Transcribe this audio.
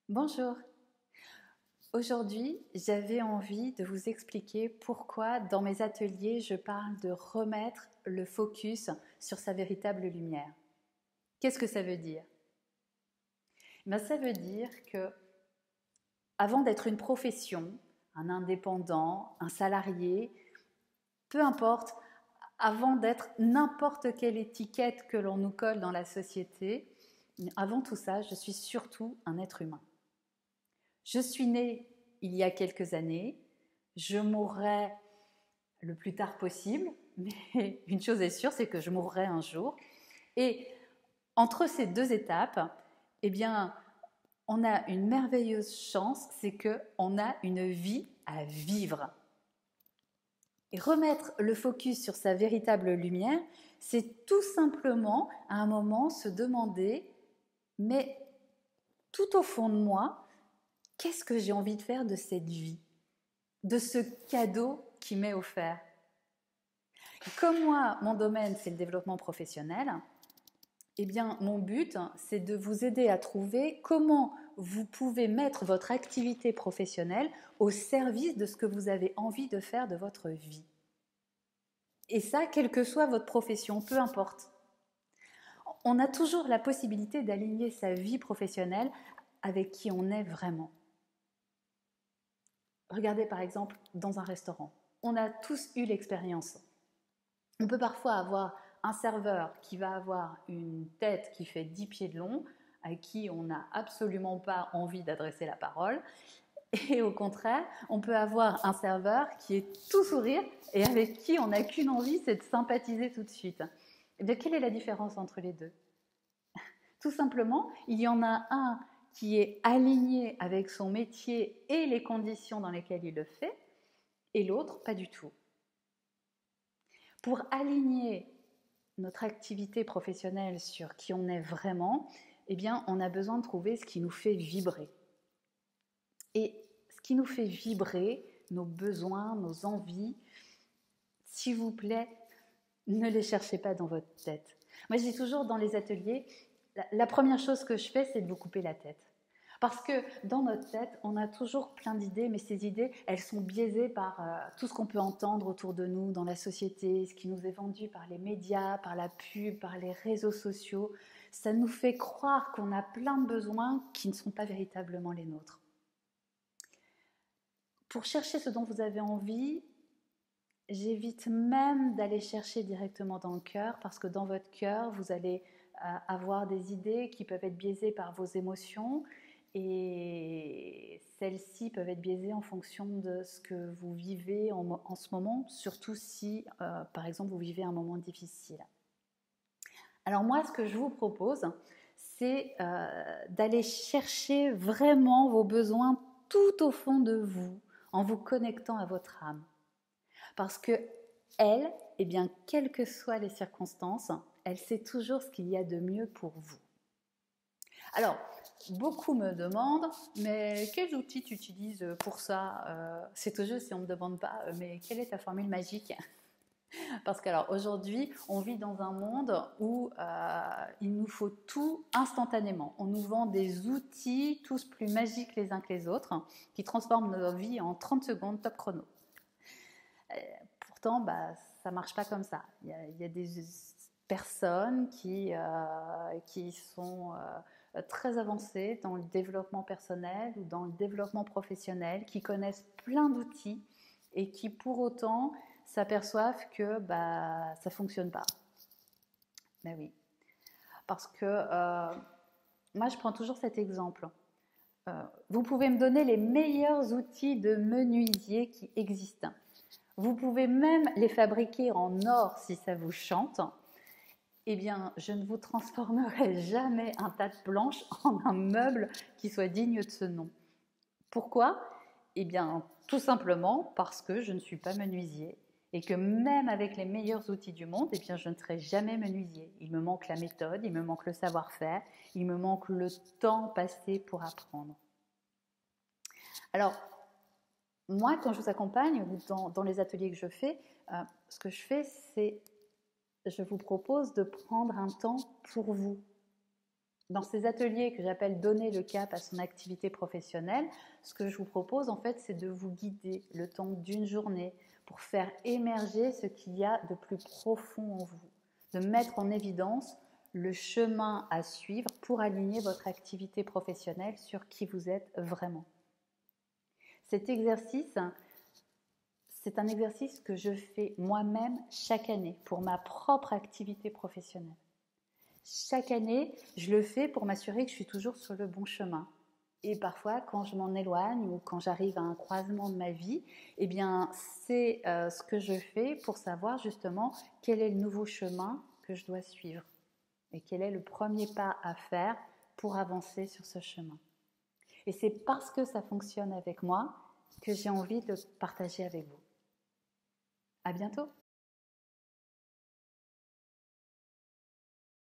Bonjour. Aujourd'hui, j'avais envie de vous expliquer pourquoi dans mes ateliers, je parle de remettre le focus sur sa véritable lumière. Qu'est-ce que ça veut dire? Ça veut dire que avant d'être une profession, un indépendant, un salarié, peu importe, avant d'être n'importe quelle étiquette que l'on nous colle dans la société, avant tout ça, je suis surtout un être humain. Je suis née il y a quelques années, je mourrai le plus tard possible, mais une chose est sûre, c'est que je mourrai un jour. Et entre ces deux étapes, eh bien, on a une merveilleuse chance, c'est qu'on a une vie à vivre. Et remettre le focus sur sa véritable lumière, c'est tout simplement à un moment se demander, mais tout au fond de moi, qu'est-ce que j'ai envie de faire de cette vie, de ce cadeau qui m'est offert? Comme moi, mon domaine, c'est le développement professionnel, eh bien, mon but, c'est de vous aider à trouver comment vous pouvez mettre votre activité professionnelle au service de ce que vous avez envie de faire de votre vie. Et ça, quelle que soit votre profession, peu importe. On a toujours la possibilité d'aligner sa vie professionnelle avec qui on est vraiment. Regardez par exemple dans un restaurant. On a tous eu l'expérience. On peut parfois avoir un serveur qui va avoir une tête qui fait 10 pieds de long, à qui on n'a absolument pas envie d'adresser la parole. Et au contraire, on peut avoir un serveur qui est tout sourire et avec qui on n'a qu'une envie, c'est de sympathiser tout de suite. Et bien, quelle est la différence entre les deux? Tout simplement, il y en a un qui est aligné avec son métier et les conditions dans lesquelles il le fait, et l'autre, pas du tout. Pour aligner notre activité professionnelle sur qui on est vraiment, eh bien, on a besoin de trouver ce qui nous fait vibrer. Et ce qui nous fait vibrer, nos besoins, nos envies, s'il vous plaît, ne les cherchez pas dans votre tête. Moi, je dis toujours dans les ateliers, la première chose que je fais, c'est de vous couper la tête. Parce que dans notre tête, on a toujours plein d'idées, mais ces idées, elles sont biaisées par tout ce qu'on peut entendre autour de nous, dans la société, ce qui nous est vendu par les médias, par la pub, par les réseaux sociaux. Ça nous fait croire qu'on a plein de besoins qui ne sont pas véritablement les nôtres. Pour chercher ce dont vous avez envie, j'évite même d'aller chercher directement dans le cœur, parce que dans votre cœur, vous allez avoir des idées qui peuvent être biaisées par vos émotions, et celles-ci peuvent être biaisées en fonction de ce que vous vivez en ce moment, surtout si, par exemple, vous vivez un moment difficile. Alors moi, ce que je vous propose, c'est d'aller chercher vraiment vos besoins tout au fond de vous, en vous connectant à votre âme. Parce que elle, eh bien, quelles que soient les circonstances, elle sait toujours ce qu'il y a de mieux pour vous. Alors, beaucoup me demandent, mais quels outils tu utilises pour ça? C'est toujours si on ne me demande pas, mais quelle est ta formule magique? Parce qu'alors aujourd'hui, on vit dans un monde où il nous faut tout instantanément. On nous vend des outils tous plus magiques les uns que les autres, qui transforment nos vies en 30 secondes top chrono. Pourtant, ça ne marche pas comme ça. Il y a des personnes qui sont très avancées dans le développement personnel ou dans le développement professionnel, qui connaissent plein d'outils et qui pour autant s'aperçoivent que ça ne fonctionne pas. Mais oui, parce que moi je prends toujours cet exemple. Vous pouvez me donner les meilleurs outils de menuisier qui existent. Vous pouvez même les fabriquer en or si ça vous chante. Eh bien, je ne vous transformerai jamais un tas de planches en un meuble qui soit digne de ce nom. Pourquoi? Eh bien, tout simplement parce que je ne suis pas menuisier et que même avec les meilleurs outils du monde, eh bien, je ne serai jamais menuisier. Il me manque la méthode, il me manque le savoir-faire, il me manque le temps passé pour apprendre. Alors, moi, quand je vous accompagne dans les ateliers que je fais, ce que je fais, c'est je vous propose de prendre un temps pour vous. Dans ces ateliers que j'appelle donner le cap à son activité professionnelle, ce que je vous propose en fait, c'est de vous guider le temps d'une journée pour faire émerger ce qu'il y a de plus profond en vous, de mettre en évidence le chemin à suivre pour aligner votre activité professionnelle sur qui vous êtes vraiment. Cet exercice, c'est un exercice que je fais moi-même chaque année pour ma propre activité professionnelle. Chaque année, je le fais pour m'assurer que je suis toujours sur le bon chemin. Et parfois, quand je m'en éloigne ou quand j'arrive à un croisement de ma vie, eh bien, c'est ce que je fais pour savoir justement quel est le nouveau chemin que je dois suivre et quel est le premier pas à faire pour avancer sur ce chemin. Et c'est parce que ça fonctionne avec moi que j'ai envie de le partager avec vous. À bientôt!